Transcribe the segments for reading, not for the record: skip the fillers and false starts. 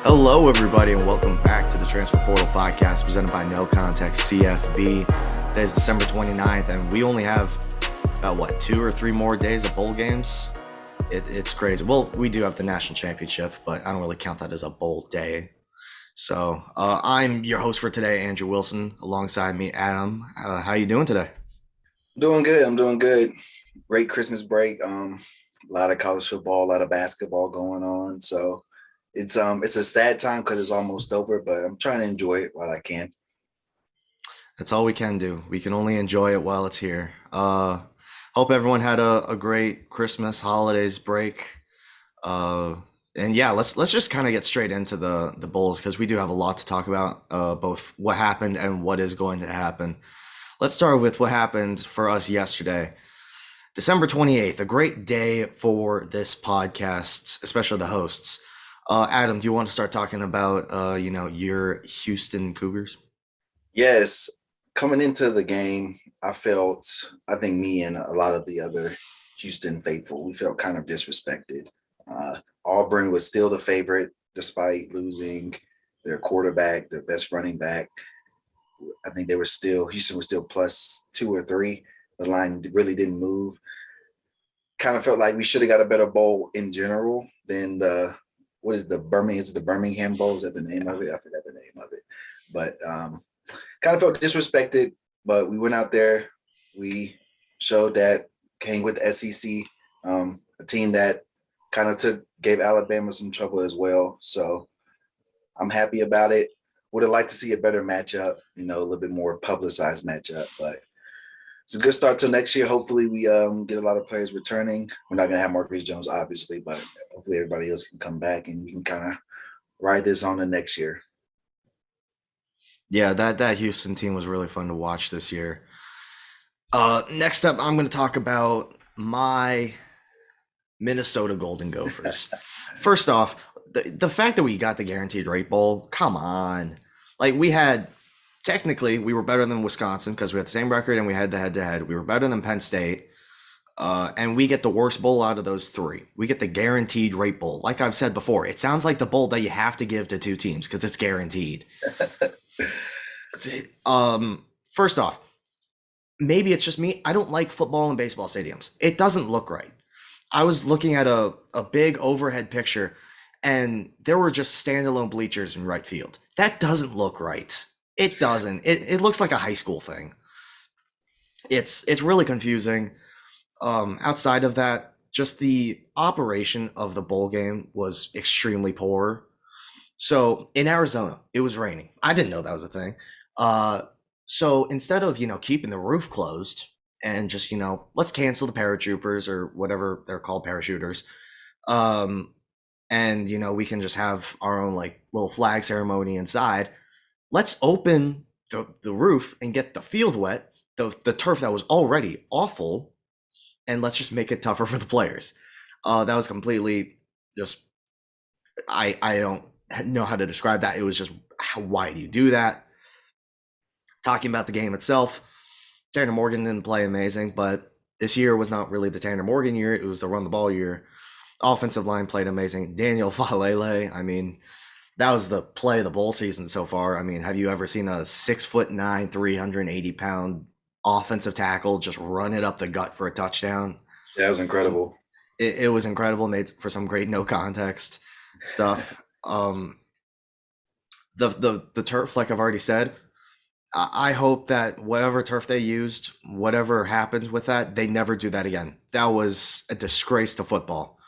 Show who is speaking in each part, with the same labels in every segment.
Speaker 1: Hello, everybody, and welcome back to the Transfer Portal Podcast presented by NoContextCFB. Today is December 29th, and we only have about, 2 or 3 more days of bowl games? It's crazy. Well, we do have the national championship, but I don't really count that as a bowl day. So I'm your host for today, Andrew Wilson. Alongside me, Adam. How you doing today?
Speaker 2: Doing good. I'm doing good. Great Christmas break. A lot of college football, a lot of basketball going on. So it's a sad time because it's almost over, but I'm trying to enjoy it while I can.
Speaker 1: That's all we can do. We can only enjoy it while it's here. Hope everyone had a great Christmas holidays break. And yeah, let's just kind of get straight into the bowls because we do have a lot to talk about, both what happened and what is going to happen. Let's start with what happened for us yesterday. December 28th, a great day for this podcast, especially the hosts. Adam, do you want to start talking about your Houston Cougars?
Speaker 2: Yes, coming into the game, I think me and a lot of the other Houston faithful, we felt kind of disrespected. Auburn was still the favorite despite losing their quarterback, their best running back. I think Houston was still plus 2 or 3. The line really didn't move. Kind of felt like we should have got a better bowl in general than the Birmingham Bowl? Is that the name of it? I forgot the name of it. But kind of felt disrespected, but we went out there. We showed that came with the SEC, a team that kind of gave Alabama some trouble as well. So I'm happy about it. Would have liked to see a better matchup, a little bit more publicized matchup, but it's a good start to next year. Hopefully we get a lot of players returning. We're not going to have Marcus Jones, obviously, but hopefully everybody else can come back and we can kind of ride this on the next year.
Speaker 1: Yeah, that Houston team was really fun to watch this year. Next up, I'm going to talk about my Minnesota Golden Gophers. First off, the fact that we got the guaranteed rate bowl, come on. Like technically we were better than Wisconsin because we had the same record and we had the head-to-head. We were better than Penn State. And we get the worst bowl out of those 3. We get the guaranteed rate bowl. Like I've said before, it sounds like the bowl that you have to give to 2 teams because it's guaranteed. First off, maybe it's just me. I don't like football and baseball stadiums. It doesn't look right. I was looking at a big overhead picture and there were just standalone bleachers in right field. That doesn't look right. It doesn't. It looks like a high school thing. It's really confusing. Outside of that, just the operation of the bowl game was extremely poor. So in Arizona, it was raining. I didn't know that was a thing. So instead of, keeping the roof closed and just, let's cancel the paratroopers or whatever they're called, parachuters. And, we can just have our own like little flag ceremony inside. Let's open the roof and get the field wet, the turf that was already awful, and let's just make it tougher for the players. That was completely just, I don't know how to describe that. It was just, why do you do that? Talking about the game itself, Tanner Morgan didn't play amazing, but this year was not really the Tanner Morgan year. It was the run the ball year. Offensive line played amazing. Daniel Falele, I mean, that was the play of the bowl season so far. I mean, have you ever seen a 6'9", 380-pound offensive tackle just run it up the gut for a touchdown?
Speaker 2: Yeah, it was incredible.
Speaker 1: It was incredible. Made for some great no context stuff. The turf, like I've already said, I hope that whatever turf they used, whatever happens with that, they never do that again. That was a disgrace to football.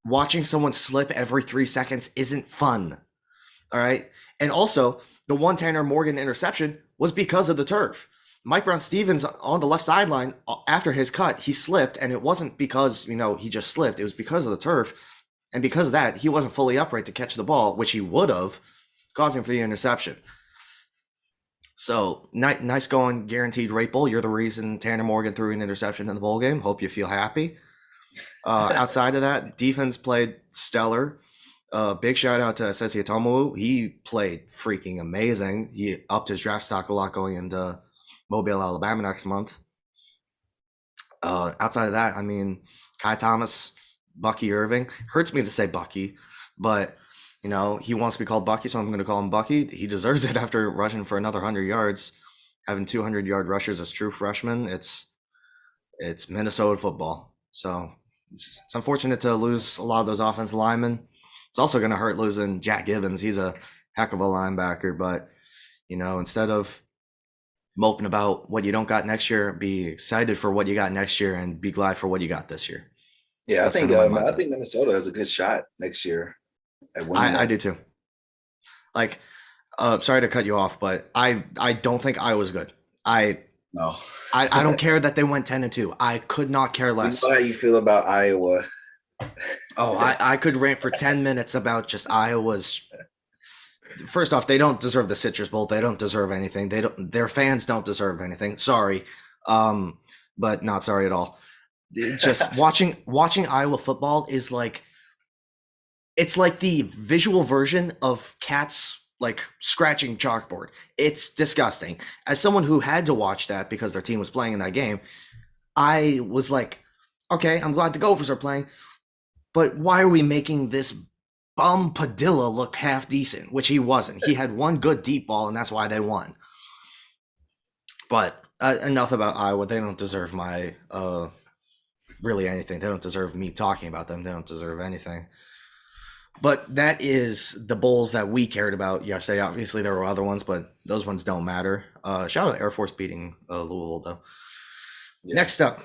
Speaker 1: Watching someone slip every 3 seconds isn't fun. All right. And also, the one Tanner Morgan interception was because of the turf. Mike Brown-Stevens on the left sideline, after his cut, he slipped, and it wasn't because, he just slipped. It was because of the turf. And because of that, he wasn't fully upright to catch the ball, which he would have, causing for the interception. So, nice going, guaranteed rate bowl. You're the reason Tanner Morgan threw an interception in the bowl game. Hope you feel happy. Outside of that, defense played stellar. Big shout out to Sesi Atomu. He played freaking amazing. He upped his draft stock a lot going into Mobile, Alabama next month. Outside of that, I mean, Kai Thomas, Bucky Irving. Hurts me to say Bucky, but You know, he wants to be called Bucky, so I'm going to call him Bucky. He deserves it after rushing for another 100 yards, having 200-yard rushers as true freshman. It's Minnesota football. So it's unfortunate to lose a lot of those offensive linemen. It's also going to hurt losing Jack Gibbons. He's a heck of a linebacker, but you know, instead of moping about what you don't got next year, be excited for what you got next year and be glad for what you got this year.
Speaker 2: Yeah,
Speaker 1: That's kind of my
Speaker 2: I
Speaker 1: mindset.
Speaker 2: think Minnesota has a good shot next year at winning
Speaker 1: I
Speaker 2: that.
Speaker 1: do too. Like, sorry to cut you off, but I don't think I was good. I
Speaker 2: No.
Speaker 1: I don't care that they went 10-2. I could not care
Speaker 2: We
Speaker 1: less.
Speaker 2: know how you feel about Iowa.
Speaker 1: Oh, I could rant for 10 minutes about just Iowa's. First off, they don't deserve the Citrus Bowl. They don't deserve anything. They don't. Their fans don't deserve anything. Sorry, um, but not sorry at all. Just watching Iowa football is like it's like the visual version of cats like scratching chalkboard. It's disgusting. As someone who had to watch that because their team was playing in that game, I was like, okay, I'm glad the Gophers are playing, but why are we making this bum Padilla look half decent, which he wasn't. He had one good deep ball, and that's why they won. But enough about Iowa. They don't deserve my really anything. They don't deserve me talking about them. They don't deserve anything. But that is the bowls that we cared about yesterday. Obviously, there were other ones, but those ones don't matter. Shout out Air Force beating Louisville, though.
Speaker 2: Yeah.
Speaker 1: Next up,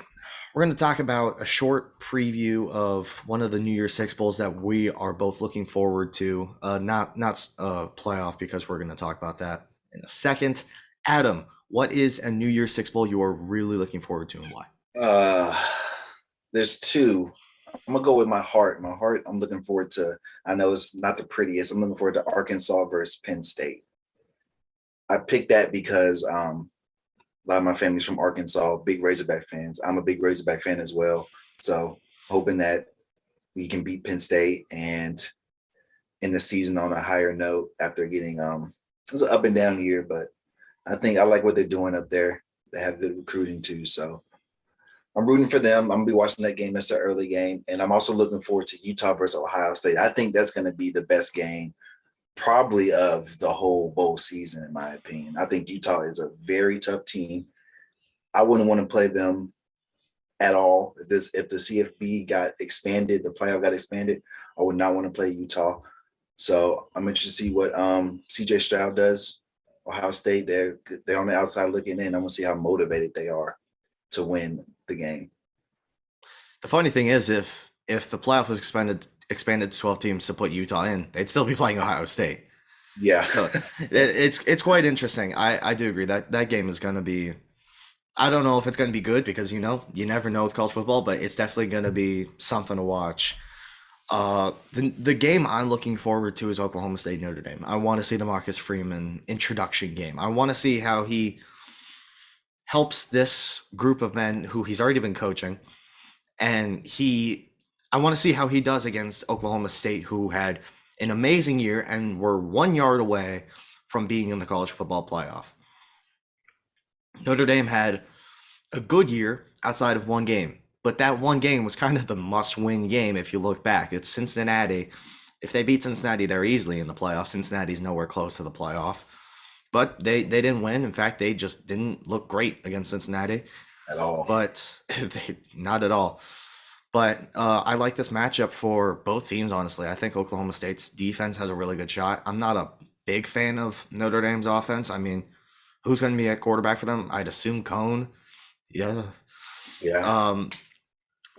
Speaker 1: we're going to talk about a short preview of one of the New Year's Six bowls that we are both looking forward to. Not playoff because we're going to talk about that in a second. Adam, what is a New Year's Six bowl you are really looking forward to and why?
Speaker 2: Uh, there's two. I'm gonna go with my heart. My heart, I'm looking forward to. I know it's not the prettiest. I'm looking forward to Arkansas versus Penn State. I picked that because a lot of my family's from Arkansas, big Razorback fans. I'm a big Razorback fan as well. So hoping that we can beat Penn State and end the season on a higher note after getting it was an up and down year, but I think I like what they're doing up there. They have good recruiting too. So I'm rooting for them. I'm gonna be watching that game. That's an early game. And I'm also looking forward to Utah versus Ohio State. I think that's gonna be the best game probably of the whole bowl season, in my opinion. I think Utah is a very tough team. I wouldn't want to play them at all. If the CFB got expanded, the playoff got expanded, I would not want to play Utah. So I'm interested to see what CJ Stroud does. Ohio State, they're on the outside looking in. I'm gonna see how motivated they are to win the game.
Speaker 1: The funny thing is, if the playoff was expanded to 12 teams to put Utah in, they'd still be playing Ohio State.
Speaker 2: Yeah.
Speaker 1: So it's quite interesting. I do agree that that game is going to be. I don't know if it's going to be good because you never know with college football, but it's definitely going to be something to watch. The game I'm looking forward to is Oklahoma State Notre Dame. I want to see the Marcus Freeman introduction game. I want to see how he helps this group of men who he's already been coaching, and I want to see how he does against Oklahoma State, who had an amazing year and were 1 yard away from being in the college football playoff. Notre Dame had a good year outside of one game, but that one game was kind of the must-win game if you look back. It's Cincinnati. If they beat Cincinnati, they're easily in the playoff. Cincinnati's nowhere close to the playoff. But they didn't win. In fact, they just didn't look great against Cincinnati.
Speaker 2: At all.
Speaker 1: But not at all. But I like this matchup for both teams, honestly. I think Oklahoma State's defense has a really good shot. I'm not a big fan of Notre Dame's offense. I mean, who's going to be at quarterback for them? I'd assume Cone. Yeah.
Speaker 2: Yeah.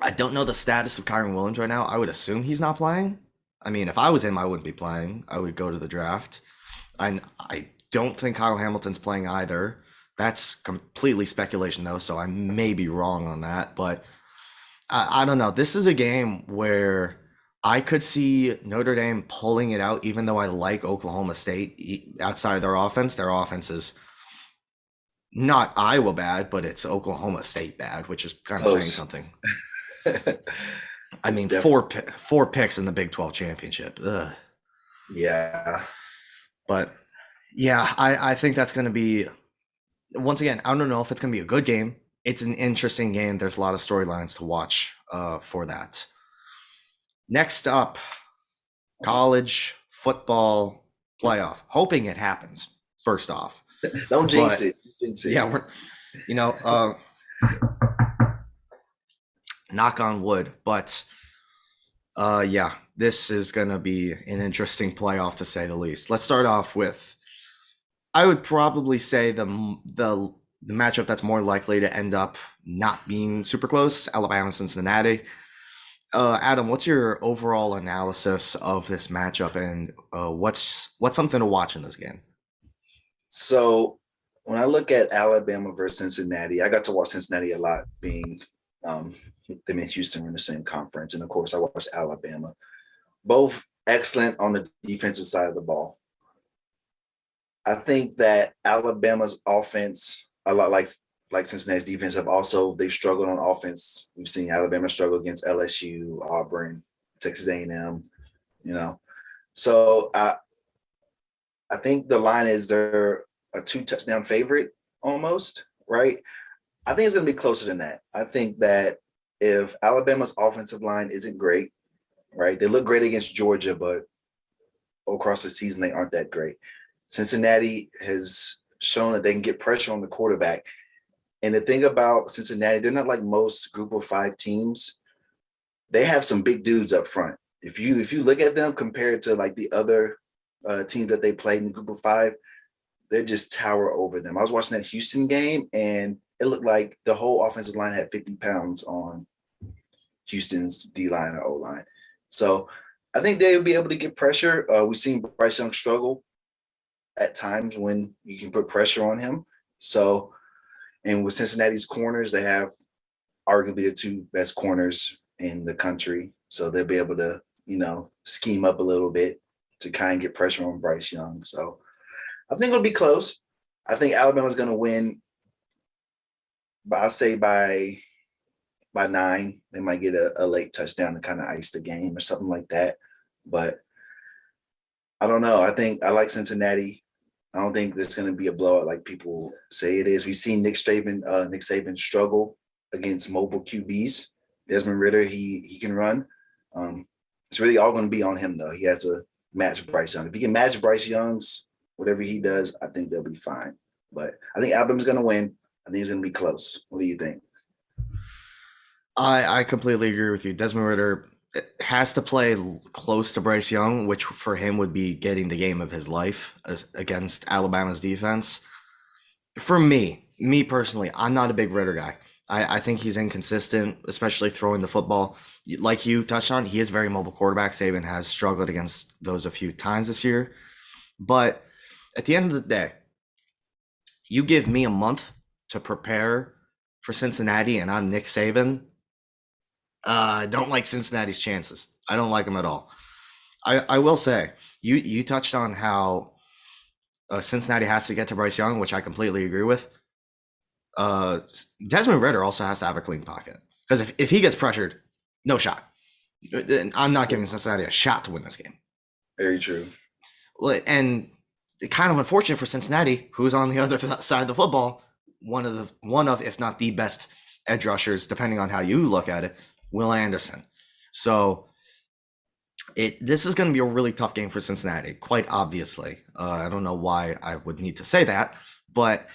Speaker 1: I don't know the status of Kyron Williams right now. I would assume he's not playing. I mean, if I was him, I wouldn't be playing. I would go to the draft. I don't think Kyle Hamilton's playing either. That's completely speculation, though, so I may be wrong on that. But I don't know. This is a game where I could see Notre Dame pulling it out, even though I like Oklahoma State outside of their offense. Their offense is not Iowa bad, but it's Oklahoma State bad, which is kind of saying
Speaker 2: Close.
Speaker 1: something. I mean,
Speaker 2: Definitely.
Speaker 1: four picks in the Big 12 championship. Ugh.
Speaker 2: Yeah.
Speaker 1: But yeah, I think that's going to be, once again, I don't know if it's going to be a good game. It's an interesting game. There's a lot of storylines to watch for that. Next up, college football playoff, hoping it happens first off.
Speaker 2: Don't jinx
Speaker 1: But
Speaker 2: it. Jinx it.
Speaker 1: yeah, we're you know, knock on wood. But yeah, this is gonna be an interesting playoff to say the least. Let's start off with I would probably say the matchup that's more likely to end up not being super close, Alabama Cincinnati. Adam, what's your overall analysis of this matchup, and what's something to watch in this game?
Speaker 2: So when I look at Alabama versus Cincinnati, I got to watch Cincinnati a lot, being um, them and Houston were in the same conference, and of course I watched Alabama. Both excellent on the defensive side of the ball. I think that Alabama's offense, a lot like Cincinnati's defense, they've struggled on offense. We've seen Alabama struggle against LSU, Auburn, Texas A&M. You know, so I think the line is they're a 2 touchdown favorite almost, right? I think it's going to be closer than that. I think that if Alabama's offensive line isn't great, right? They look great against Georgia, but across the season they aren't that great. Cincinnati has shown that they can get pressure on the quarterback. And the thing about Cincinnati, they're not like most group of 5 teams. They have some big dudes up front. If you look at them compared to like the other teams that they played in the group of 5, they just tower over them. I was watching that Houston game, and it looked like the whole offensive line had 50 pounds on Houston's D line or O line. So I think they'll be able to get pressure. We've seen Bryce Young struggle at times when you can put pressure on him. So, and with Cincinnati's corners, they have arguably the 2 best corners in the country. So they'll be able to, scheme up a little bit to kind of get pressure on Bryce Young. So I think it'll be close. I think Alabama's going to win, but I'll say by 9. They might get a late touchdown to kind of ice the game or something like that. But I don't know. I think I like Cincinnati. I don't think there's going to be a blowout like people say it is. We've seen Nick Saban struggle against mobile QBs. Desmond Ridder, he can run. It's really all going to be on him, though. He has to match Bryce Young. If he can match Bryce Young's whatever he does, I think they'll be fine. But I think Alabama's going to win. I think it's going to be close. What do you think?
Speaker 1: I completely agree with you. Desmond Ridder has to play close to Bryce Young, which for him would be getting the game of his life against Alabama's defense. For me personally, I'm not a big Ridder guy. I think he's inconsistent, especially throwing the football. Like you touched on, he is a very mobile quarterback. Saban has struggled against those a few times this year. But at the end of the day, you give me a month to prepare for Cincinnati, and I'm Nick Saban. I don't like Cincinnati's chances. I don't like them at all. I will say, you touched on how Cincinnati has to get to Bryce Young, which I completely agree with. Desmond Ridder also has to have a clean pocket, because if he gets pressured, no shot. I'm not giving Cincinnati a shot to win this game.
Speaker 2: Very true.
Speaker 1: And kind of unfortunate for Cincinnati, who's on the other side of the football, one of if not the best edge rushers, depending on how you look at it, Will Anderson. So this is going to be a really tough game for Cincinnati, quite obviously. I don't know why I would need to say that, but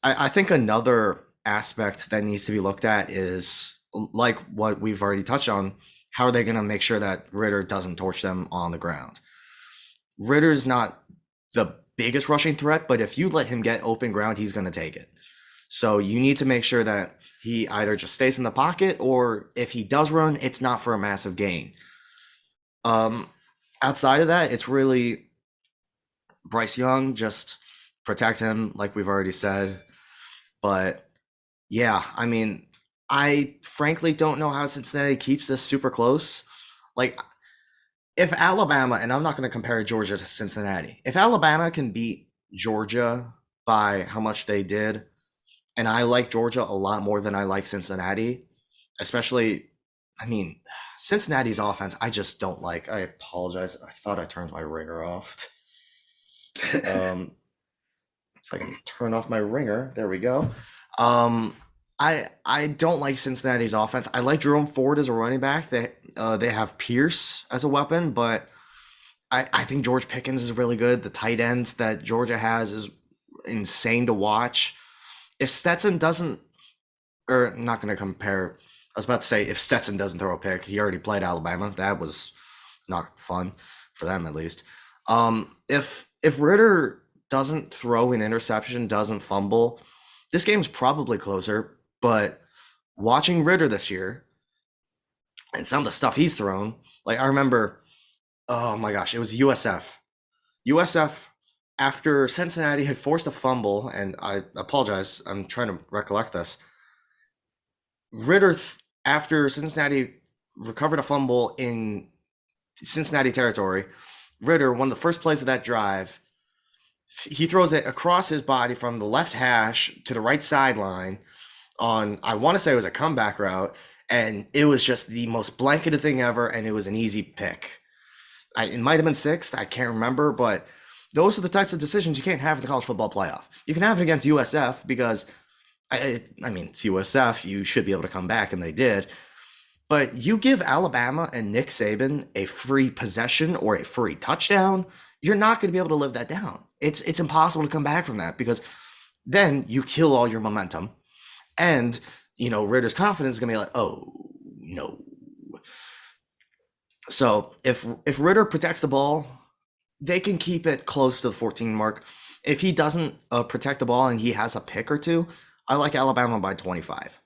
Speaker 1: I think another aspect that needs to be looked at is, like what we've already touched on, how are they going to make sure that Ridder doesn't torch them on the ground? Ridder's not the biggest rushing threat, but if you let him get open ground, he's going to take it. So you need to make sure that he either just stays in the pocket, or if he does run, it's not for a massive gain. Outside of that, it's really Bryce Young, just protect him, like we've already said. But yeah, I mean, I frankly don't know how Cincinnati keeps this super close. Like, if Alabama, and I'm not going to compare Georgia to Cincinnati, if Alabama can beat Georgia by how much they did, and I like Georgia a lot more than I like Cincinnati, especially, I mean, Cincinnati's offense, I just don't like. I apologize. I thought I turned my ringer off. If I can turn off my ringer, there we go. I don't like Cincinnati's offense. I like Jerome Ford as a running back. They have Pierce as a weapon, but I think George Pickens is really good. The tight ends that Georgia has is insane to watch. If Stetson doesn't, or not going to compare, I was about to say if Stetson doesn't throw a pick, he already played Alabama. That was not fun for them at least. If Ritter doesn't throw an interception, doesn't fumble, this game's probably closer. But watching Ritter this year and some of the stuff he's thrown, like I remember, oh my gosh, it was USF. USF after Cincinnati had forced a fumble, and I apologize, I'm trying to recollect this. Ritter, after Cincinnati recovered a fumble in Cincinnati territory, Ritter, one of the first plays of that drive, he throws it across his body from the left hash to the right sideline on, I want to say it was a comeback route, and it was just the most blanketed thing ever, and it was an easy pick. It might have been sixth, I can't remember, but those are the types of decisions you can't have in the college football playoff. You can have it against USF because, I mean, it's USF, you should be able to come back, and they did. But you give Alabama and Nick Saban a free possession or a free touchdown, you're not going to be able to live that down. It's impossible to come back from that because then you kill all your momentum. And, Ritter's confidence is going to be like, oh, no. So if Ritter protects the ball, they can keep it close to the 14 mark. If he doesn't protect the ball and he has a pick or two, I like Alabama by 25.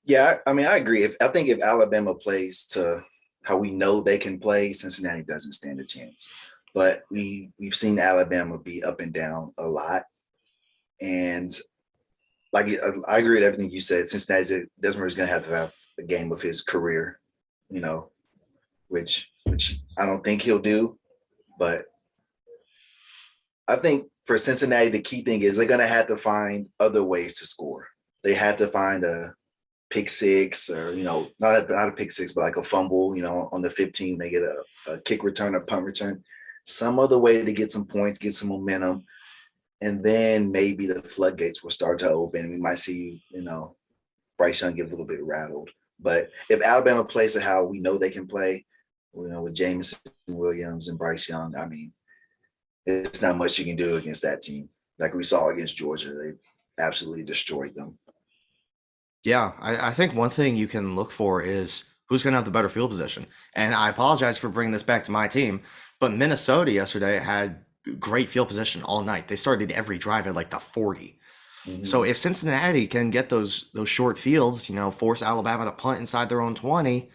Speaker 2: Yeah, I mean, I agree. I think if Alabama plays to how we know they can play, Cincinnati doesn't stand a chance. But we've seen Alabama be up and down a lot, and like I agree with everything you said. Cincinnati, Desmond is going to have a game of his career, which I don't think he'll do. But I think for Cincinnati, the key thing is they're going to have to find other ways to score. They had to find a pick six or, not a pick six, but like a fumble, on the 15, they get a kick return or punt return, some other way to get some points, get some momentum. And then maybe the floodgates will start to open. We might see, Bryce Young get a little bit rattled. But if Alabama plays it how we know they can play, with Jameson Williams and Bryce Young, I mean, there's not much you can do against that team. Like we saw against Georgia, they absolutely destroyed them.
Speaker 1: Yeah, I think one thing you can look for is who's going to have the better field position. And I apologize for bringing this back to my team, but Minnesota yesterday had great field position all night. They started every drive at like the 40. Mm-hmm. So if Cincinnati can get those short fields, force Alabama to punt inside their own 20,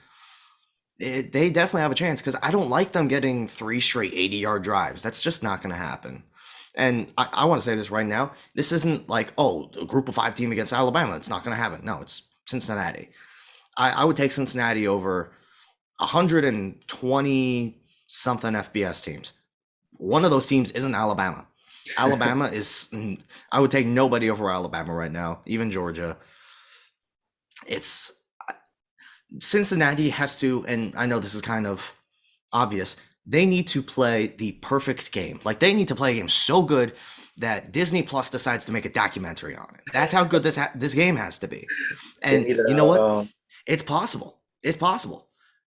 Speaker 1: they definitely have a chance because I don't like them getting 3 straight 80-yard drives. That's just not going to happen. And I want to say this right now. This isn't like, a group of 5 team against Alabama. It's not going to happen. No, it's Cincinnati. I would take Cincinnati over 120-something FBS teams. One of those teams isn't Alabama. Alabama is, I would take nobody over Alabama right now, even Georgia. Cincinnati has to, and I know this is kind of obvious, they need to play the perfect game. Like they need to play a game so good that Disney Plus decides to make a documentary on it. That's how good this game has to be. And you know what? It's possible. It's possible.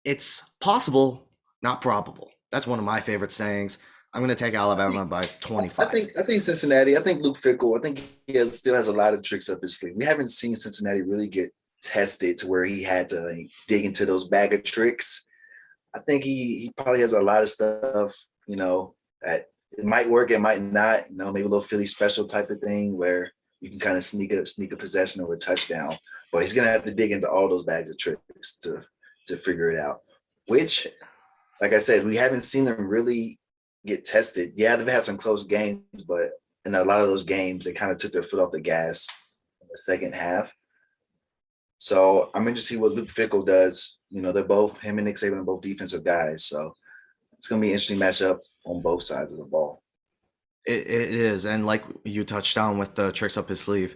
Speaker 1: It's possible, not probable. That's one of my favorite sayings. I'm going to take Alabama by 25.
Speaker 2: I think Cincinnati. I think Luke Fickell. I think he still has a lot of tricks up his sleeve. We haven't seen Cincinnati really get tested to where he had to dig into those bag of tricks. I think he probably has a lot of stuff, that it might work, it might not, maybe a little Philly special type of thing where you can kind of sneak a possession or a touchdown. But he's gonna have to dig into all those bags of tricks to figure it out. Which, like I said, we haven't seen them really get tested. Yeah, they've had some close games, but in a lot of those games, they kind of took their foot off the gas in the second half. So I'm interested to see what Luke Fickell does. They're both, him and Nick Saban are both defensive guys. So it's going to be an interesting matchup on both sides of the ball.
Speaker 1: It is. And like you touched on with the tricks up his sleeve,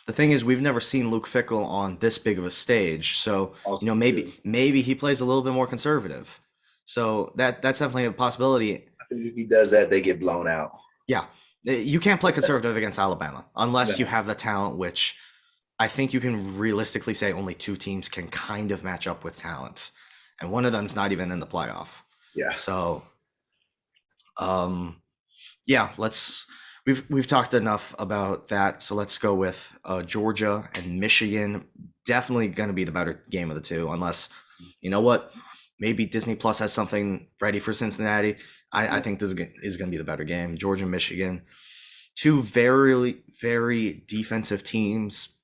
Speaker 1: the thing is we've never seen Luke Fickell on this big of a stage. So, also, maybe he plays a little bit more conservative. So that's definitely a possibility.
Speaker 2: I think if he does that, they get blown out.
Speaker 1: Yeah. You can't play conservative against Alabama unless you have the talent, which – I think you can realistically say only 2 teams can kind of match up with talent. And one of them's not even in the playoff.
Speaker 2: Yeah.
Speaker 1: So Um, yeah, we've talked enough about that, so let's go with Georgia and Michigan. Definitely going to be the better game of the two, unless you know what, maybe Disney Plus has something ready for Cincinnati. I think this is going to be the better game. Georgia, Michigan, two very defensive teams.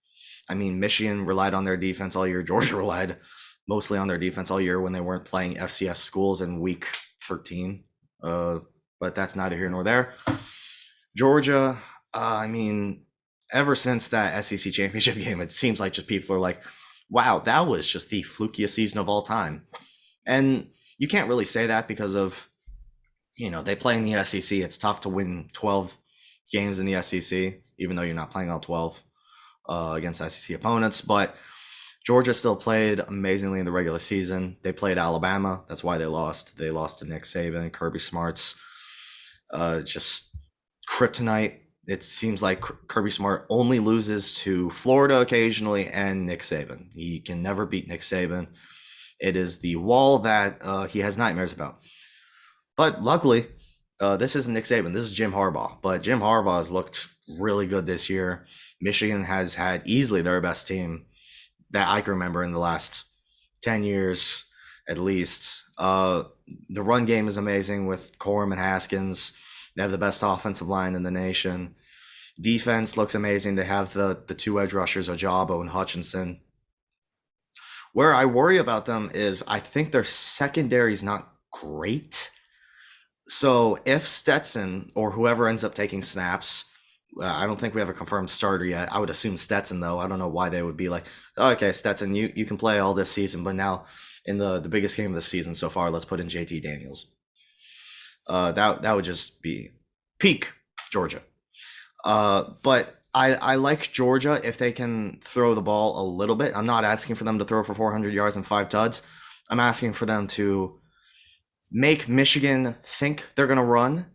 Speaker 1: I mean, Michigan relied on their defense all year. Georgia relied mostly on their defense all year when they weren't playing FCS schools in week 13. Uh, but that's neither here nor there. Georgia, I mean, ever since that SEC championship game, it seems like just people are like, wow, that was just the flukiest season of all time. And you can't really say that because of, they play in the SEC. It's tough to win 12 games in the SEC, even though you're not playing all 12 against SEC opponents. But Georgia still played amazingly in the regular season. They played Alabama. That's why they lost. They lost to Nick Saban, Kirby Smart's just kryptonite. It seems like Kirby Smart only loses to Florida occasionally and Nick Saban. He can never beat Nick Saban. It is the wall that he has nightmares about. But luckily, this isn't Nick Saban. This is Jim Harbaugh. But Jim Harbaugh has looked really good this year. Michigan has had easily their best team that I can remember in the last 10 years at least. The run game is amazing with Corum and Haskins. They have the best offensive line in the nation. Defense looks amazing. They have the two edge rushers, Ojabo and Hutchinson. Where I worry about them is I think their secondary is not great. So if Stetson or whoever ends up taking snaps, I don't think we have a confirmed starter yet. I would assume Stetson, though. I don't know why they would be like, oh, okay, Stetson, you can play all this season, but now in the biggest game of the season so far, let's put in JT Daniels. That would just be peak Georgia. But I like Georgia if they can throw the ball a little bit. I'm not asking for them to throw for 400 yards and 5 tuds. I'm asking for them to make Michigan think they're going to run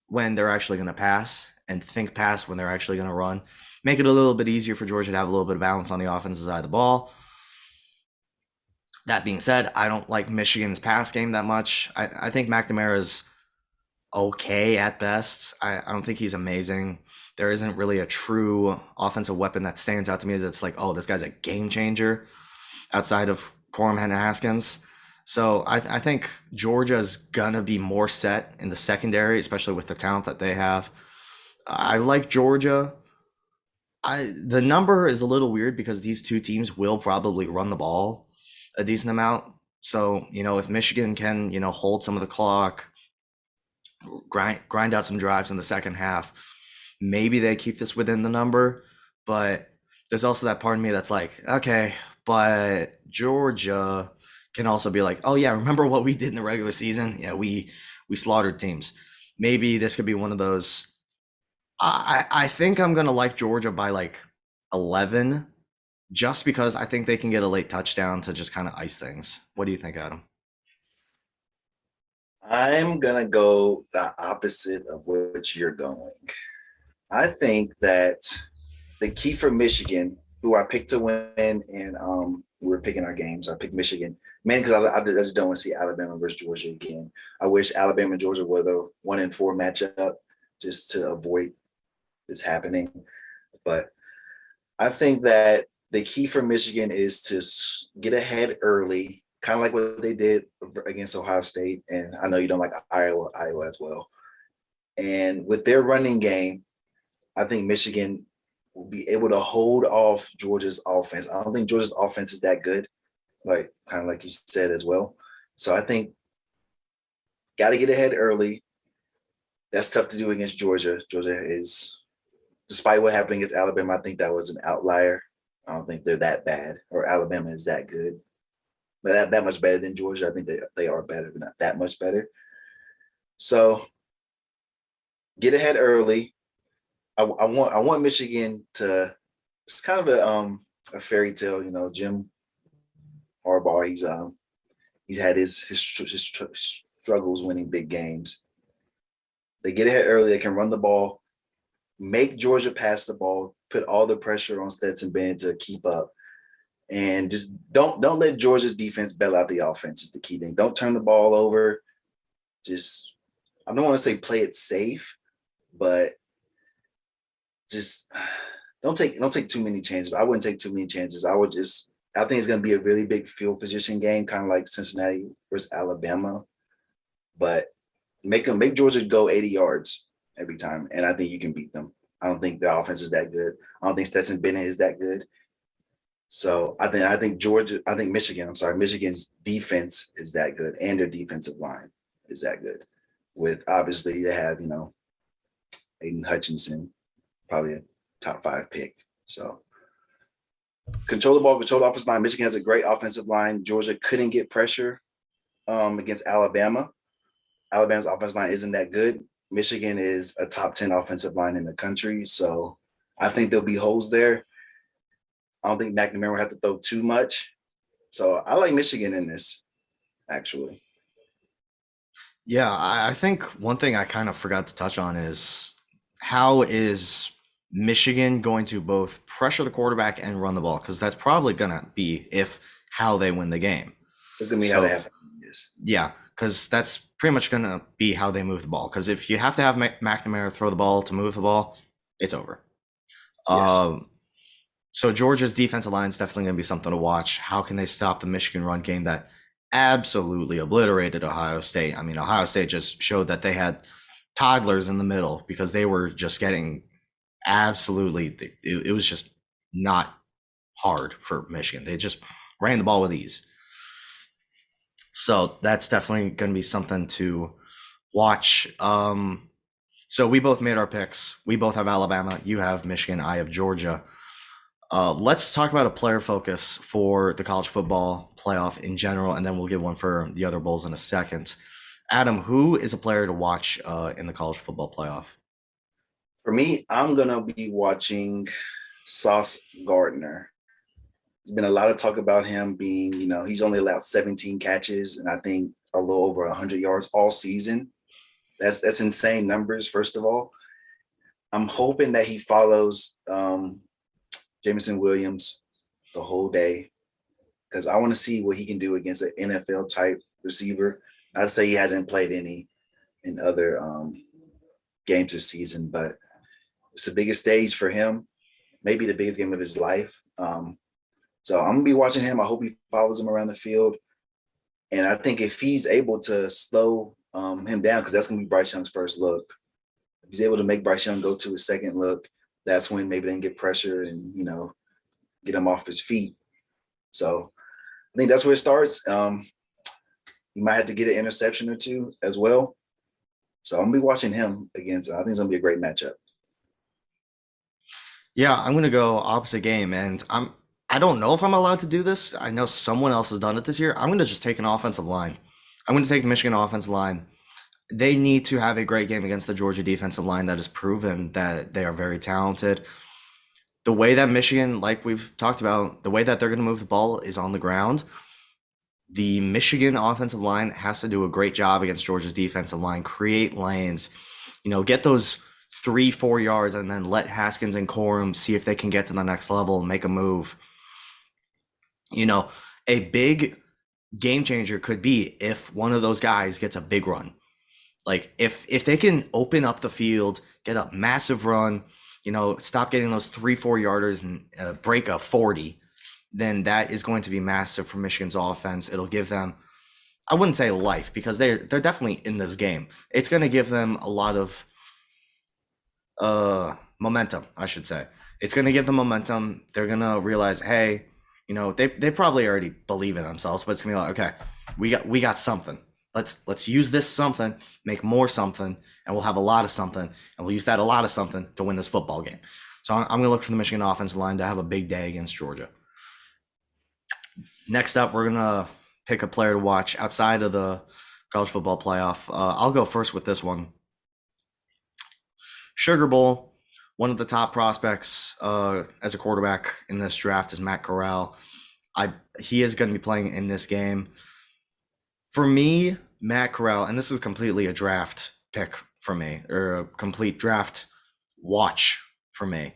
Speaker 1: when they're actually going to pass, and think pass when they're actually going to run. Make it a little bit easier for Georgia to have a little bit of balance on the offensive side of the ball. That being said, I don't like Michigan's pass game that much. I think McNamara's okay at best. I don't think he's amazing. There isn't really a true offensive weapon that stands out to me that's like, oh, this guy's a game changer outside of Corum and Haskins. So I think Georgia's going to be more set in the secondary, especially with the talent that they have. I like Georgia. The number is a little weird because these two teams will probably run the ball a decent amount. So, if Michigan can, hold some of the clock, grind out some drives in the second half, maybe they keep this within the number. But there's also that part of me that's like, okay, but Georgia can also be like, oh yeah, remember what we did in the regular season? Yeah, we slaughtered teams. Maybe this could be one of those. I think I'm gonna like Georgia by like 11, just because I think they can get a late touchdown to just kind of ice things. What do you think, Adam?
Speaker 2: I'm gonna go the opposite of which you're going. I think that the key for Michigan, who I picked to win, and we were picking our games. I picked Michigan, man, because I just don't want to see Alabama versus Georgia again. I wish Alabama and Georgia were the 1-4 matchup just to avoid this happening. But I think that the key for Michigan is to get ahead early, kind of like what they did against Ohio State. And I know you don't like Iowa as well. And with their running game, I think Michigan will be able to hold off Georgia's offense. I don't think Georgia's offense is that good, kind of like you said as well. So I think got to get ahead early. That's tough to do against Georgia. Georgia is, despite what happened against Alabama, I think that was an outlier. I don't think they're that bad, or Alabama is that good, but that much better than Georgia. I think they are better, but not that much better. So get ahead early. I want Michigan to. It's kind of a fairy tale, Jim Harbaugh. He's had his struggles winning big games. They get ahead early. They can run the ball, make Georgia pass the ball, put all the pressure on Stetson Bennett to keep up, and just don't let Georgia's defense bail out the offense is the key thing. Don't turn the ball over. Just I don't want to say play it safe, but just don't take too many chances. I wouldn't take too many chances. I think it's gonna be a really big field position game, kind of like Cincinnati versus Alabama, but make Georgia go 80 yards every time, and I think you can beat them. I don't think the offense is that good. I don't think Stetson Bennett is that good. So I think Michigan. I'm sorry, Michigan's defense is that good, and their defensive line is that good. With obviously they have Aiden Hutchinson, probably a top 5 pick. So control the ball, control the offensive line. Michigan has a great offensive line. Georgia couldn't get pressure against Alabama. Alabama's offensive line isn't that good. Michigan is a top 10 offensive line in the country. So I think there'll be holes there. I don't think McNamara will have to throw too much. So I like Michigan in this, actually.
Speaker 1: Yeah, I think one thing I kind of forgot to touch on is how is Michigan going to both pressure the quarterback and run the ball? Because that's probably gonna be if how they win the game.
Speaker 2: It's going to be how they
Speaker 1: So
Speaker 2: have this.
Speaker 1: yeah, because that's pretty much gonna be how they move the ball. Because if you have to have McNamara throw the ball to move the ball, it's over.
Speaker 2: Yes.
Speaker 1: Um, so Georgia's defensive line is definitely going to be something to watch. How can they stop the Michigan run game that absolutely obliterated Ohio State? I mean, Ohio State just showed that they had toddlers in the middle because they were just getting absolutely. It was just not hard for Michigan. They just ran the ball with ease. So that's definitely going to be something to watch. So we both made our picks. We both have Alabama. You have Michigan. I have Georgia. Let's talk about a player focus for the college football playoff in general, and then we'll get one for the other bowls in a second. Adam, who is a player to watch in the college football playoff?
Speaker 2: For me, I'm going to be watching Sauce Gardner. There's been a lot of talk about him being, he's only allowed 17 catches and I think a little over 100 yards all season. That's insane numbers, first of all. I'm hoping that he follows Jameson Williams the whole day because I want to see what he can do against an NFL type receiver. I'd say he hasn't played any in other games this season, but it's the biggest stage for him, maybe the biggest game of his life. So I'm gonna be watching him. I hope he follows him around the field, and I think if he's able to slow him down, because that's gonna be Bryce Young's first look. If he's able to make Bryce Young go to his second look, that's when maybe they can get pressure and get him off his feet. So I think that's where it starts. You might have to get an interception or two as well. So I'm gonna be watching him against. I think it's gonna be a great matchup.
Speaker 1: Yeah, I'm gonna go opposite game, and I don't know if I'm allowed to do this. I know someone else has done it this year. I'm gonna just take an offensive line. I'm gonna take the Michigan offensive line. They need to have a great game against the Georgia defensive line that has proven that they are very talented. The way that Michigan, like we've talked about, the way that they're going to move the ball is on the ground. The Michigan offensive line has to do a great job against Georgia's defensive line, create lanes, get those 3-4 yards, and then let Haskins and Corum see if they can get to the next level and make a move. A big game changer could be if one of those guys gets a big run. Like if they can open up the field, get a massive run, stop getting those 3-4 yarders and break a 40, then that is going to be massive for Michigan's offense. It'll give them, I wouldn't say life because they're definitely in this game. It's going to give them a lot of momentum, I should say. It's going to give them momentum. They're going to realize, hey, they probably already believe in themselves, but it's going to be like, okay, we got something. Let's use this something, make more something, and we'll have a lot of something, and we'll use that a lot of something to win this football game. So I'm going to look for the Michigan offensive line to have a big day against Georgia. Next up, we're going to pick a player to watch outside of the college football playoff. I'll go first with this one. Sugar Bowl, one of the top prospects as a quarterback in this draft is Matt Corral. He is going to be playing in this game. For me, Matt Corral, and this is completely a draft pick for me, or a complete draft watch for me.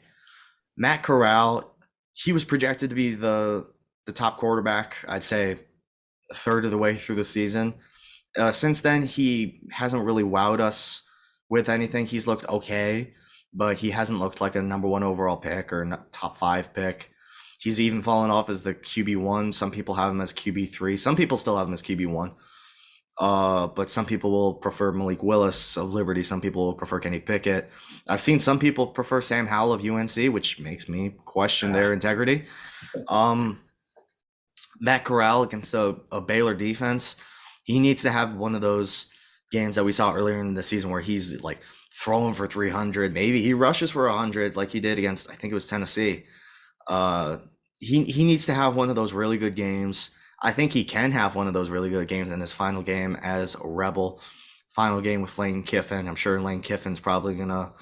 Speaker 1: Matt Corral, he was projected to be the top quarterback, I'd say a third of the way through the season. Since then, he hasn't really wowed us with anything. He's looked okay, but he hasn't looked like a number one overall pick or top five pick. He's even fallen off as the QB1. Some people have him as QB3. Some people still have him as QB1. But some people will prefer Malik Willis of Liberty. Some people will prefer Kenny Pickett. I've seen some people prefer Sam Howell of UNC, which makes me question their integrity. Um, Matt Corral against a Baylor defense, he needs to have one of those games that we saw earlier in the season where he's like throwing for 300. Maybe he rushes for 100 like he did against, I think it was Tennessee. Uh, he needs to have one of those really good games. I think he can have one of those really good games in his final game as a Rebel. Final game with Lane Kiffin. I'm sure Lane Kiffin's probably gonna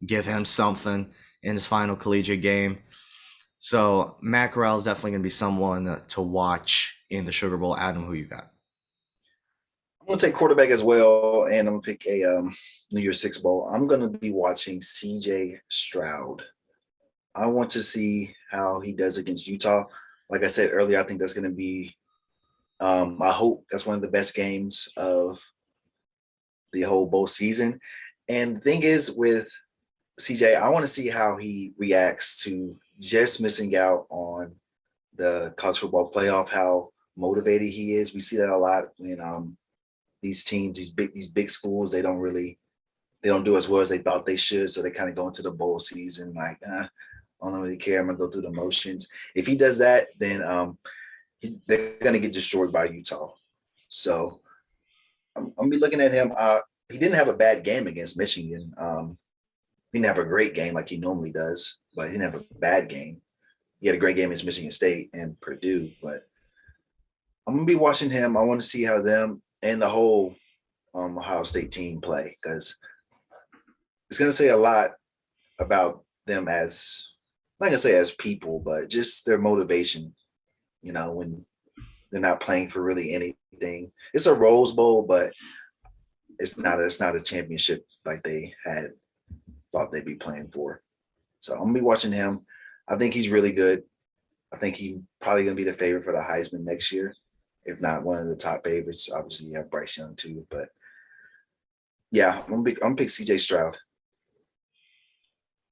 Speaker 1: give him something in his final collegiate game. So Matt Corral is definitely gonna be someone to watch in the Sugar Bowl. Adam, who you got?
Speaker 2: I'm gonna take quarterback as well, and I'm gonna pick a New Year's Six Bowl. I'm gonna be watching C.J. Stroud. I want to see how he does against Utah. Like I said earlier, I think that's gonna be. I hope that's one of the best games of the whole bowl season. And the thing is with CJ, I want to see how he reacts to just missing out on the college football playoff, how motivated he is. We see that a lot when these teams, these big schools, they don't do as well as they thought they should. So they kind of go into the bowl season like, I don't really care. I'm gonna go through the motions. If he does that, then they're gonna get destroyed by Utah. So I'm gonna be looking at him. He didn't have a bad game against Michigan. He didn't have a great game like he normally does, but he didn't have a bad game. He had a great game against Michigan State and Purdue, but I'm gonna be watching him. I want to see how them and the whole Ohio State team play because it's gonna say a lot about them as I'm not gonna say as people, but just their motivation. You know, when they're not playing for really anything. It's a Rose Bowl, but it's not a championship like they had thought they'd be playing for. So I'm gonna be watching him. I think he's really good. I think he probably gonna be the favorite for the Heisman next year, if not one of the top favorites. Obviously, you have Bryce Young too, but yeah, I'm gonna pick CJ Stroud.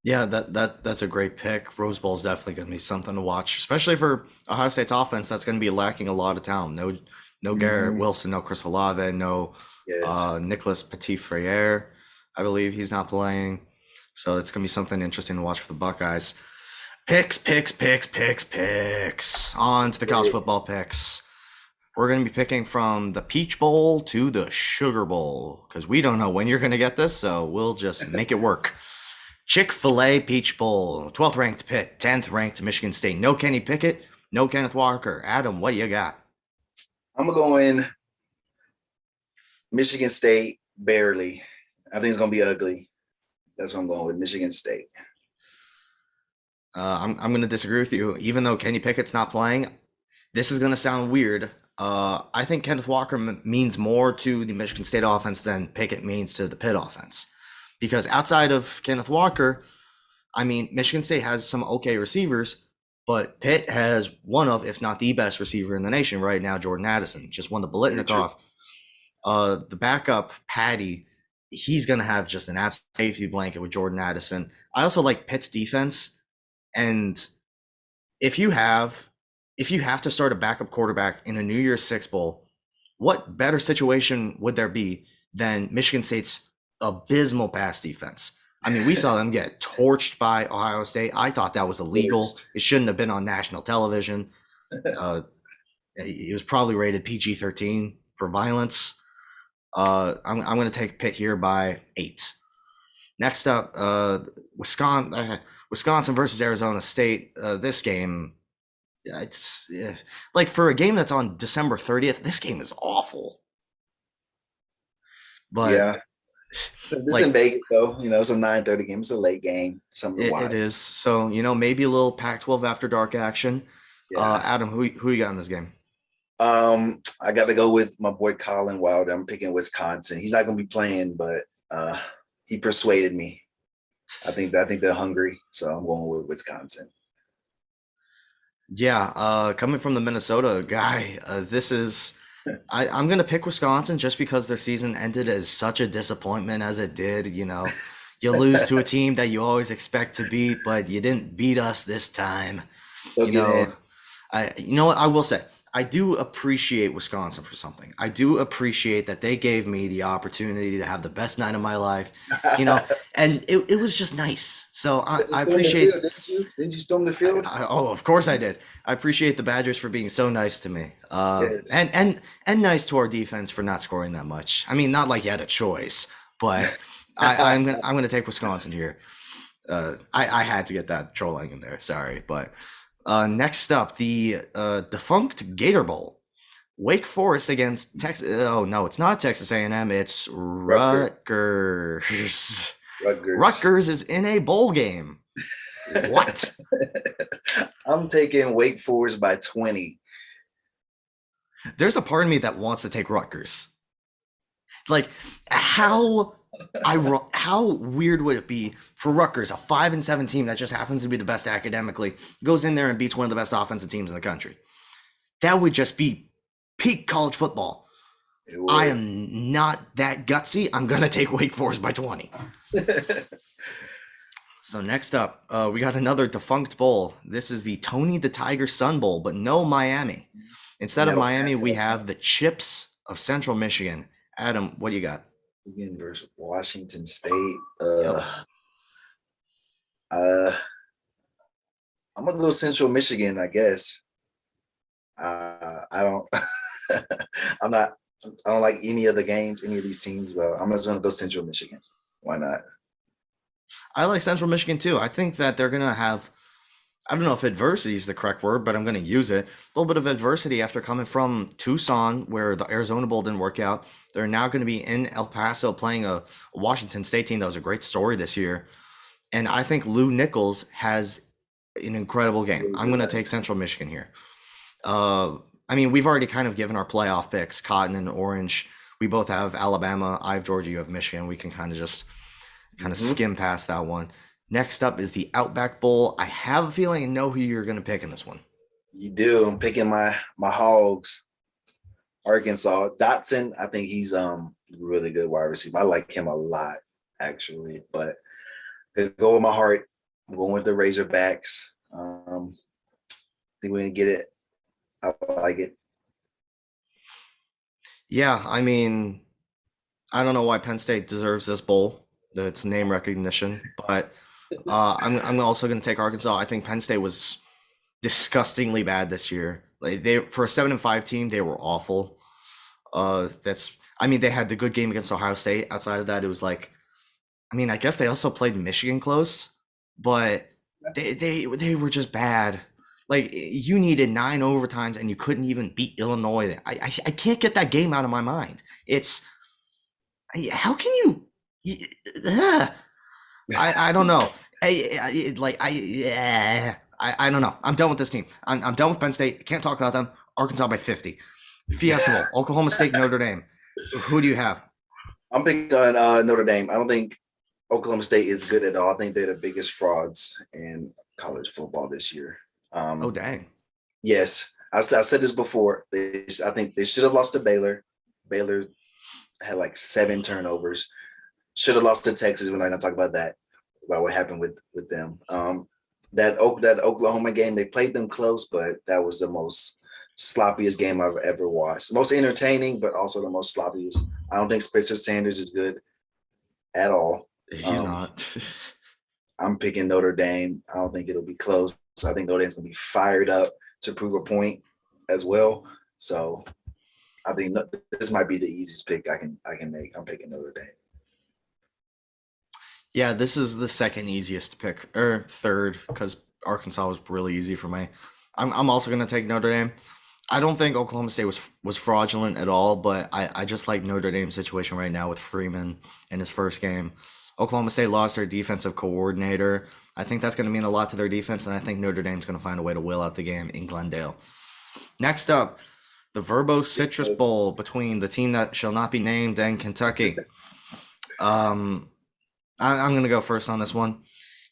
Speaker 1: Yeah, that's a great pick. Rose Bowl is definitely going to be something to watch, especially for Ohio State's offense. That's going to be lacking a lot of talent. No Garrett
Speaker 2: Mm-hmm.
Speaker 1: Wilson, no Chris Olave, no
Speaker 2: Yes.
Speaker 1: Nicholas Petit-Frere. I believe he's not playing, so it's going to be something interesting to watch for the Buckeyes. Picks. On to the college football picks. We're going to be picking from the Peach Bowl to the Sugar Bowl because we don't know when you're going to get this, so we'll just make it work. Chick-fil-A Peach Bowl, 12th ranked Pitt, 10th ranked Michigan State. No Kenny Pickett, no Kenneth Walker. Adam, what do you got?
Speaker 2: I'm gonna go in Michigan State barely. I think it's gonna be ugly. That's what I'm going with Michigan State.
Speaker 1: I'm going to disagree with you. Even though Kenny Pickett's not playing, this is going to sound weird. I think Kenneth Walker means more to the Michigan State offense than Pickett means to the Pitt offense. Because outside of Kenneth Walker, I mean, Michigan State has some okay receivers, but Pitt has one of, if not the best receiver in the nation right now, Jordan Addison. Just won the Biletnikoff. The backup, Patty, he's going to have just an absolute safety blanket with Jordan Addison. I also like Pitt's defense. And if you have to start a backup quarterback in a New Year's Six Bowl, what better situation would there be than Michigan State's abysmal pass defense? I mean, we saw them get torched by Ohio State. I thought that was illegal. It shouldn't have been on national television. It was probably rated PG-13 for violence. I'm going to take Pitt here by 8. Next up, Wisconsin versus Arizona State. This game, it's like for a game that's on December 30th, this game is awful. But
Speaker 2: yeah, this is in Vegas though. You know, it's a 9:30 game. It's a late game. Something to watch.
Speaker 1: It is. So maybe a little Pac-12 after dark action.
Speaker 2: Yeah.
Speaker 1: Adam, who you got in this game?
Speaker 2: I got to go with my boy Colin Wilder. I'm picking Wisconsin. He's not going to be playing, but he persuaded me. I think they're hungry, so I'm going with Wisconsin.
Speaker 1: Yeah, coming from the Minnesota guy, this is I'm gonna pick Wisconsin just because their season ended as such a disappointment as it did. You lose to a team that you always expect to beat, but you didn't beat us this time.
Speaker 2: They'll
Speaker 1: You
Speaker 2: get
Speaker 1: know,
Speaker 2: in.
Speaker 1: you know what I will say. I do appreciate Wisconsin for something. I do appreciate that they gave me the opportunity to have the best night of my life. You know, and it was just nice. So
Speaker 2: Had to
Speaker 1: I
Speaker 2: storm the
Speaker 1: appreciate
Speaker 2: field, didn't you? Didn't you storm the field?
Speaker 1: oh, of course I did. I appreciate the Badgers for being so nice to me,
Speaker 2: Yes.
Speaker 1: and nice to our defense for not scoring that much. I mean, not like you had a choice, but I'm gonna take Wisconsin here. I had to get that trolling in there. Sorry, but next up, the defunct Gator Bowl. Wake Forest against Texas. Oh no, it's not Texas A&M. It's
Speaker 2: Rutgers.
Speaker 1: Rutgers.
Speaker 2: Rutgers.
Speaker 1: Rutgers is in a bowl game. What?
Speaker 2: I'm taking Wake Forest by 20.
Speaker 1: There's a part of me that wants to take Rutgers. Like, how how weird would it be for Rutgers, a 5-7 team that just happens to be the best academically, goes in there and beats one of the best offensive teams in the country? That would just be peak college football.
Speaker 2: It
Speaker 1: I
Speaker 2: would.
Speaker 1: am not that gutsy. I'm gonna take Wake Forest by 20. So next up, we got another defunct bowl. This is the Tony the Tiger Sun Bowl, but no Miami. Instead of
Speaker 2: No,
Speaker 1: Miami,
Speaker 2: that's
Speaker 1: we have the Chips of Central Michigan. Adam, what do you got?
Speaker 2: Michigan versus Washington State.
Speaker 1: Yep.
Speaker 2: Uh, I'm gonna go Central Michigan, I guess. I don't. I'm not. I don't like any of the games, any of these teams. But I'm just gonna go Central Michigan. Why not?
Speaker 1: I like Central Michigan too. I think that they're gonna have, I don't know if adversity is the correct word, but I'm gonna use it. A little bit of adversity after coming from Tucson, where the Arizona Bowl didn't work out. They're now gonna be in El Paso playing a Washington State team that was a great story this year. And I think Lou Nichols has an incredible game.
Speaker 2: Really
Speaker 1: I'm
Speaker 2: good
Speaker 1: gonna
Speaker 2: at it.
Speaker 1: take Central Michigan here. Uh, I mean, we've already kind of given our playoff picks, Cotton and Orange. We both have Alabama. I have Georgia. You have Michigan. We can kind of just kind of
Speaker 2: Mhm.
Speaker 1: skim past that one. Next up is the Outback Bowl. I have a feeling I know who you're going to pick in this one.
Speaker 2: You do. I'm picking my Hogs. Arkansas. Dotson, I think he's really good wide receiver. I like him a lot, actually. But gonna go with my heart. I'm going with the Razorbacks. I think we're gonna get it. I like it.
Speaker 1: Yeah, I mean, I don't know why Penn State deserves this bowl. It's name recognition, but I'm also going to take Arkansas. I think Penn State was disgustingly bad this year. Like they for a 7-5 team, they were awful. That's I mean, they had the good game against Ohio State. Outside of that, it was like I mean, I guess they also played Michigan close, but they were just bad. Like you needed 9 overtimes and you couldn't even beat Illinois. I can't get that game out of my mind. It's how can you? Ugh. I don't know. I don't know. I'm done with this team. I'm done with Penn State. Can't talk about them. Arkansas by 50. Fiesta Bowl, Oklahoma State, Notre Dame. Who do you have?
Speaker 2: I'm picking on Notre Dame. I don't think Oklahoma State is good at all. I think they're the biggest frauds in college football this year.
Speaker 1: Oh
Speaker 2: Um,
Speaker 1: dang.
Speaker 2: yes, I've said this before. I think they should have lost to Baylor. Baylor had like 7 turnovers. Should have lost to Texas. We're not gonna talk about that, about what happened with them. That Oklahoma game, they played them close, but that was the most sloppiest game I've ever watched. Most entertaining, but also the most sloppiest. I don't think Spencer Sanders is good at all.
Speaker 1: He's
Speaker 2: Um,
Speaker 1: not.
Speaker 2: I'm picking Notre Dame. I don't think it'll be close. I think Notre Dame's gonna be fired up to prove a point as well. So I think this might be the easiest pick I can make. I'm picking Notre Dame.
Speaker 1: Yeah, this is the second easiest pick, or third, because Arkansas was really easy for me. I'm also gonna take Notre Dame. I don't think Oklahoma State was fraudulent at all, but I just like Notre Dame's situation right now with Freeman in his first game. Oklahoma State lost their defensive coordinator. I think that's going to mean a lot to their defense, and I think Notre Dame's going to find a way to will out the game in Glendale. Next up, the Verbo Citrus Bowl between the team that shall not be named and Kentucky. Um, I'm going to go first on this one.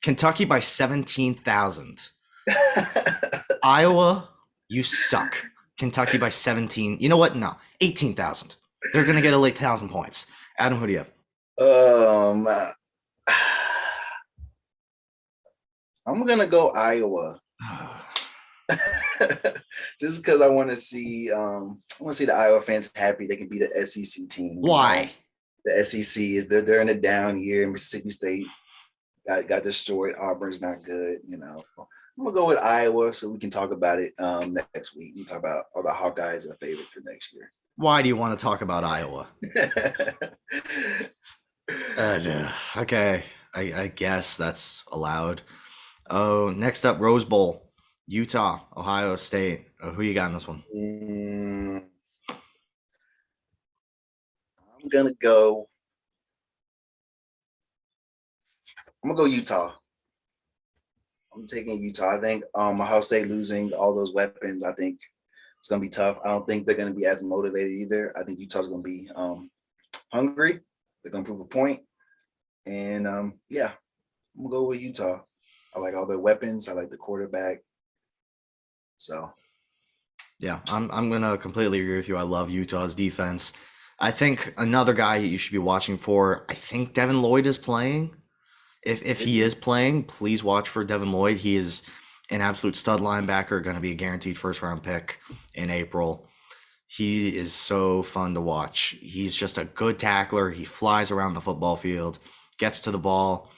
Speaker 1: Kentucky by 17,000. Iowa, you suck. Kentucky by 17. You know what? No, 18,000. They're going to get 8,000 points. Adam, who do you have?
Speaker 2: Um, I'm gonna go Iowa. Just because I want to see the Iowa fans happy they can beat the SEC team.
Speaker 1: Why?
Speaker 2: The SEC is they're in a down year. Mississippi State got destroyed. Auburn's not good. I'm gonna go with Iowa so we can talk about it next week. We can talk about all the Hawkeyes are favorite for next year.
Speaker 1: Why do you want to talk about Iowa? Okay, I guess that's allowed. Oh, next up, Rose Bowl, Utah, Ohio State. Who you got in this one?
Speaker 2: I'm gonna go Utah. I'm taking Utah. I think Ohio State losing all those weapons, I think it's going to be tough. I don't think they're going to be as motivated either. I think Utah's going to be hungry. They're going to prove a point. And, I'm going to go with Utah. I like all their weapons. I like the quarterback. So.
Speaker 1: Yeah, I'm going to completely agree with you. I love Utah's defense. I think another guy you should be watching for, I think Devin Lloyd is playing. If he is playing, please watch for Devin Lloyd. He is an absolute stud linebacker, going to be a guaranteed first-round pick in April. He is so fun to watch. He's just a good tackler. He flies around the football field, gets to the ball.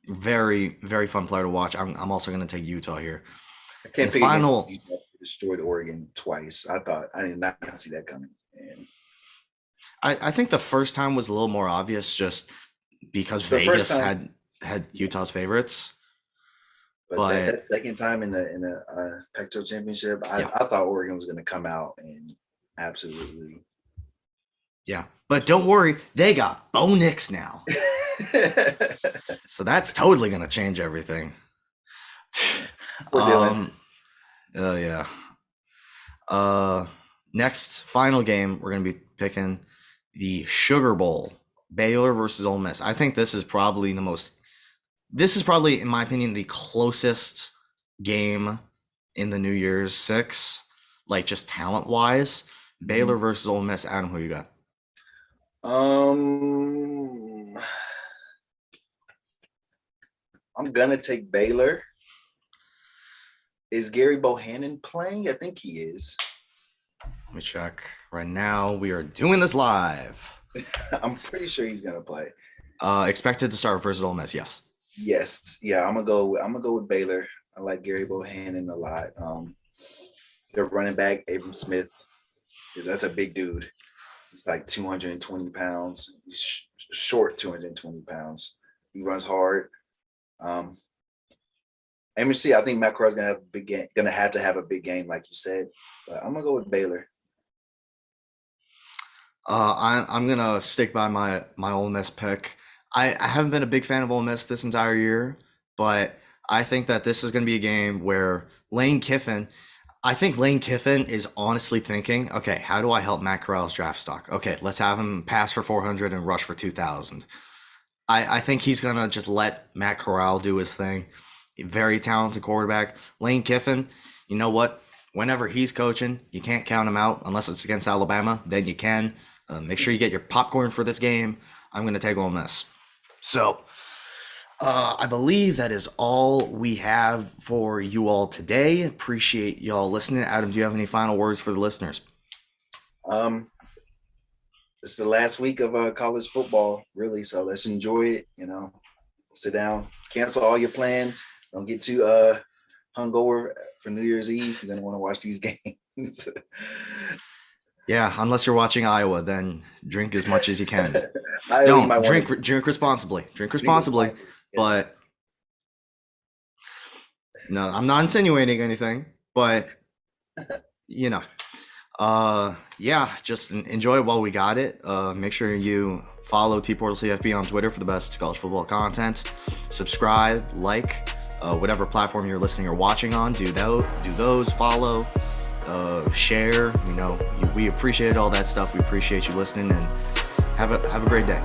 Speaker 1: Very, very fun player to watch. I'm also going to take Utah here.
Speaker 2: I can't pick Utah destroyed Oregon twice. I did not see that coming. And
Speaker 1: I think the first time was a little more obvious just because Vegas had Utah's favorites.
Speaker 2: But that second time in the Pac-12 championship, I thought Oregon was going to come out and absolutely.
Speaker 1: Yeah, but don't worry, they got Bo Nix now, so that's totally going to change everything. Yeah. Next final game, we're going to be picking the Sugar Bowl. Baylor versus Ole Miss. I think this is probably in my opinion, the closest game in the New Year's Six, like just talent wise. Baylor versus Ole Miss. Adam, who you got?
Speaker 2: I'm gonna take Baylor. Is Gary Bohannon playing? I think he is.
Speaker 1: Let me check. Right now, we are doing this live.
Speaker 2: I'm pretty sure he's gonna play.
Speaker 1: Expected to start versus Ole Miss, yes.
Speaker 2: Yes, yeah. I'm gonna go with Baylor. I like Gary Bohannon a lot. Their running back Abram Smith that's a big dude. He's like 220 pounds. He's short 220 pounds. He runs hard. MSC, I think Matt Corral's gonna have a big game. Gonna have to have a big game, like you said. But I'm gonna go with Baylor.
Speaker 1: I'm gonna stick by my Ole Miss pick. I haven't been a big fan of Ole Miss this entire year, but I think that this is gonna be a game where Lane Kiffin is honestly thinking, okay, how do I help Matt Corral's draft stock? Okay, let's have him pass for 400 and rush for 2,000. I think he's gonna just let Matt Corral do his thing. Very talented quarterback. Lane Kiffin, you know what? Whenever he's coaching, you can't count him out unless it's against Alabama. Then you can. Make sure you get your popcorn for this game. I'm going to take Ole Miss. So I believe that is all we have for you all today. Appreciate y'all listening. Adam, do you have any final words for the listeners?
Speaker 2: It's the last week of college football, really. So let's enjoy it. Sit down, cancel all your plans. Don't get too hungover for New Year's Eve. You're going to want to watch these games.
Speaker 1: Yeah, unless you're watching Iowa, then drink as much as you can. Don't drink responsibly. Drink responsibly. Yes. But no, I'm not insinuating anything. But just enjoy it while we got it. Make sure you follow TPortalCFB on Twitter for the best college football content. Subscribe, like, whatever platform you're listening or watching on. Do those. Follow. Share, we appreciate all that stuff. We appreciate you listening, and have a great day.